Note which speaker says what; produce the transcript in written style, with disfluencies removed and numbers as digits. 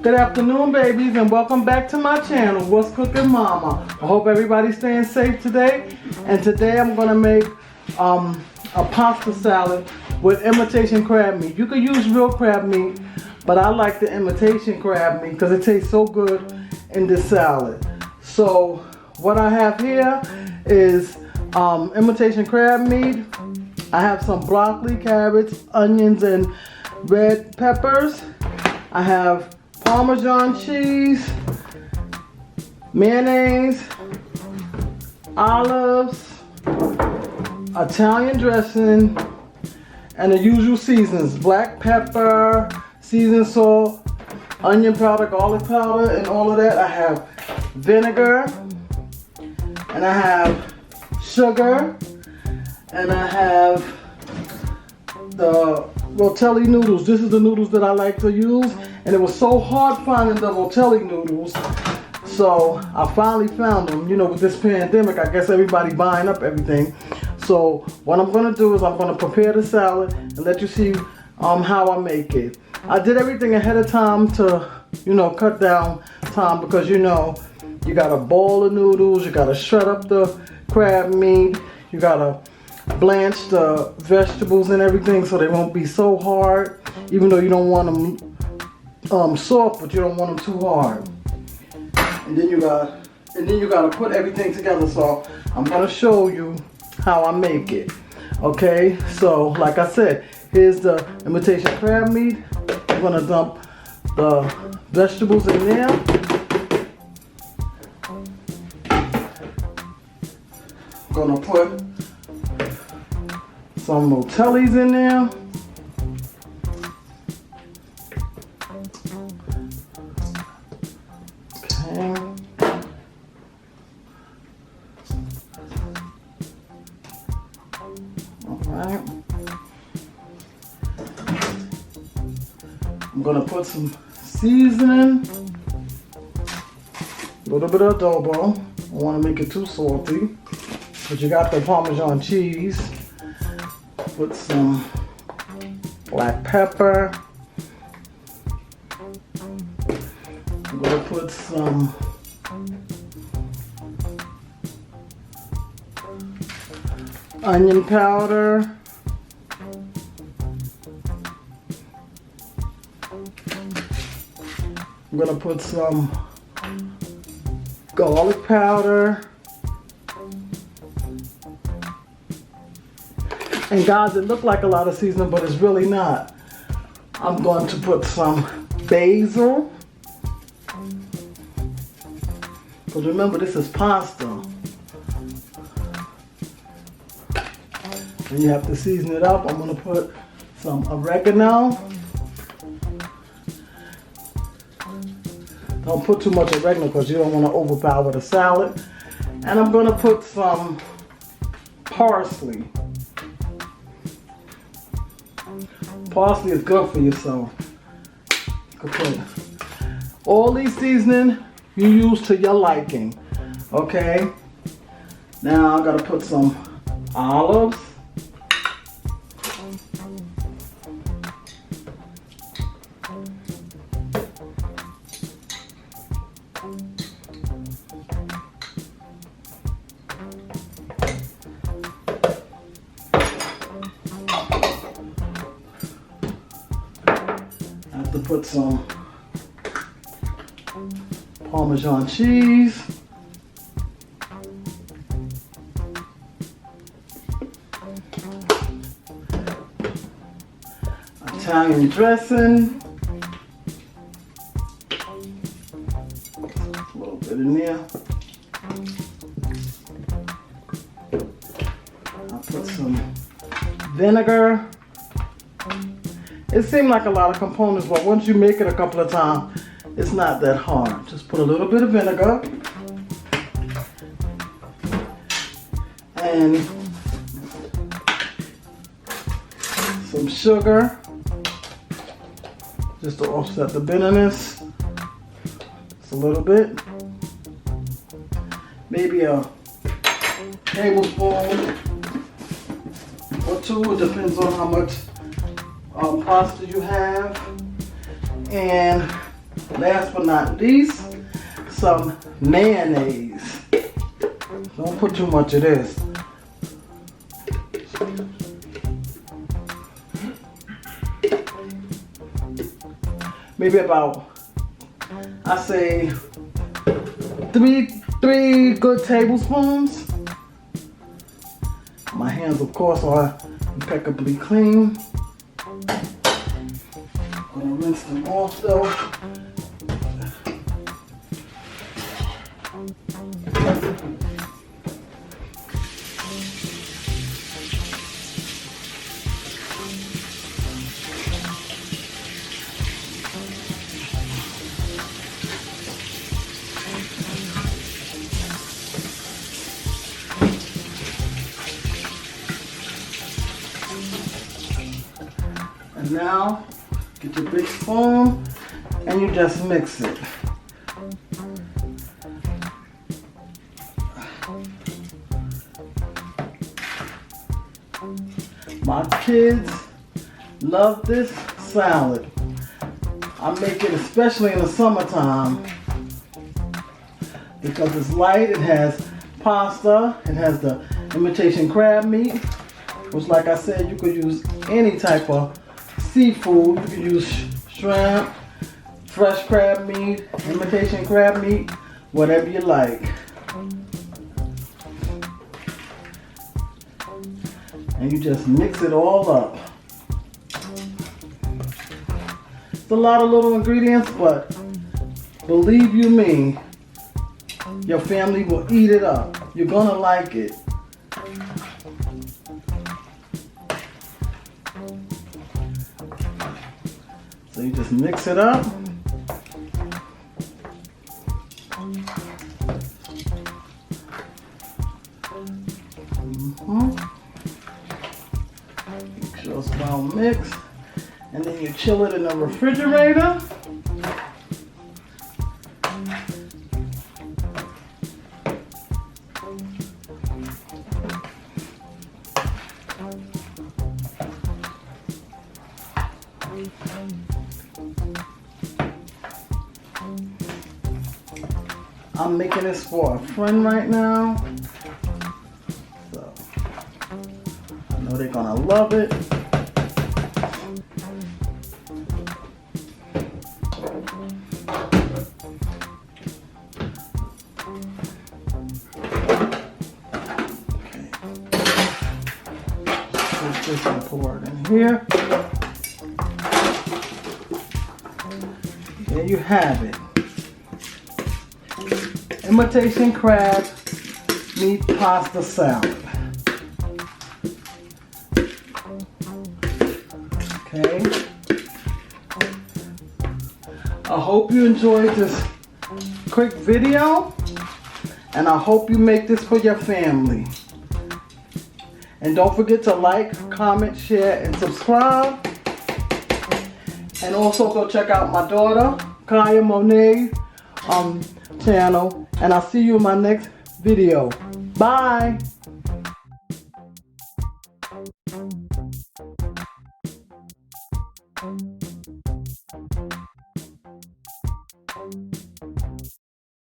Speaker 1: Good afternoon, babies, and welcome back to my channel, What's Cooking Mama. I hope everybody's staying safe today. And today I'm gonna make a pasta salad with imitation crab meat. You could use real crab meat, but I like the imitation crab meat because it tastes so good in this salad. So what I have here is imitation crab meat. I have some broccoli, carrots, onions, and red peppers. I have Parmesan cheese, mayonnaise, olives, Italian dressing, and the usual seasonings: black pepper, seasoned salt, onion powder, garlic powder, and all of that. I have vinegar, and I have sugar, and I have the rotini noodles. This is the noodles that I like to use, and it was so hard finding the rotini noodles, so I finally found them. You know, with this pandemic, I guess everybody buying up everything. So what I'm gonna do is I'm gonna prepare the salad and let you see how I make it. I did everything ahead of time to, you know, cut down time, because you know, you gotta boil the noodles, you gotta shred up the crab meat, you gotta blanch the vegetables and everything so they won't be so hard, even though you don't want them soft, but you don't want them too hard. And then you gotta put everything together. So I'm gonna show you how I make it. Okay, so like I said, here's the imitation crab meat. I'm gonna dump the vegetables in there. I'm gonna put some rotellis in there. Okay. All right. I'm gonna put some seasoning, a little bit of adobo. I don't want to make it too salty, but you got the Parmesan cheese. Put some black pepper. I'm gonna put some onion powder. I'm gonna put some garlic powder. And guys, it looked like a lot of seasoning, but it's really not. I'm going to put some basil. Because remember, this is pasta. And you have to season it up. I'm going to put some oregano. Don't put too much oregano because you don't want to overpower the salad. And I'm going to put some parsley. Parsley is good for you, so you can put all these seasoning you use to your liking. Okay. Now I gotta put some olives. To put some Parmesan cheese, Italian dressing, a little bit in there. I'll put some vinegar. It seemed like a lot of components, but once you make it a couple of times, it's not that hard. Just put a little bit of vinegar and some sugar, just to offset the bitterness. Just a little bit. Maybe a tablespoon or two. It depends on how much pasta you have. And last but not least, some mayonnaise. Don't put too much of this. Maybe about, I say, three good tablespoons. My hands, of course, are impeccably clean. I'm gonna rinse them off though. And now, get your big spoon and you just mix it. My kids love this salad. I make it especially in the summertime because it's light, it has pasta, it has the imitation crab meat, which, like I said, you could use any type of seafood. You could use shrimp, fresh crab meat, imitation crab meat, whatever you like. And you just mix it all up. It's a lot of little ingredients, but believe you me, your family will eat it up. You're gonna like it. So you just mix it up. Make sure it's well mixed. And then you chill it in the refrigerator. I'm making this for a friend right now, so I know they're gonna love it. Let's just pour it in here. There you have it. Imitation crab meat pasta salad. Okay. I hope you enjoyed this quick video, and I hope you make this for your family. And don't forget to like, comment, share, and subscribe. And also go check out my daughter, Kaya Monet, channel. And I'll see you in my next video. Bye.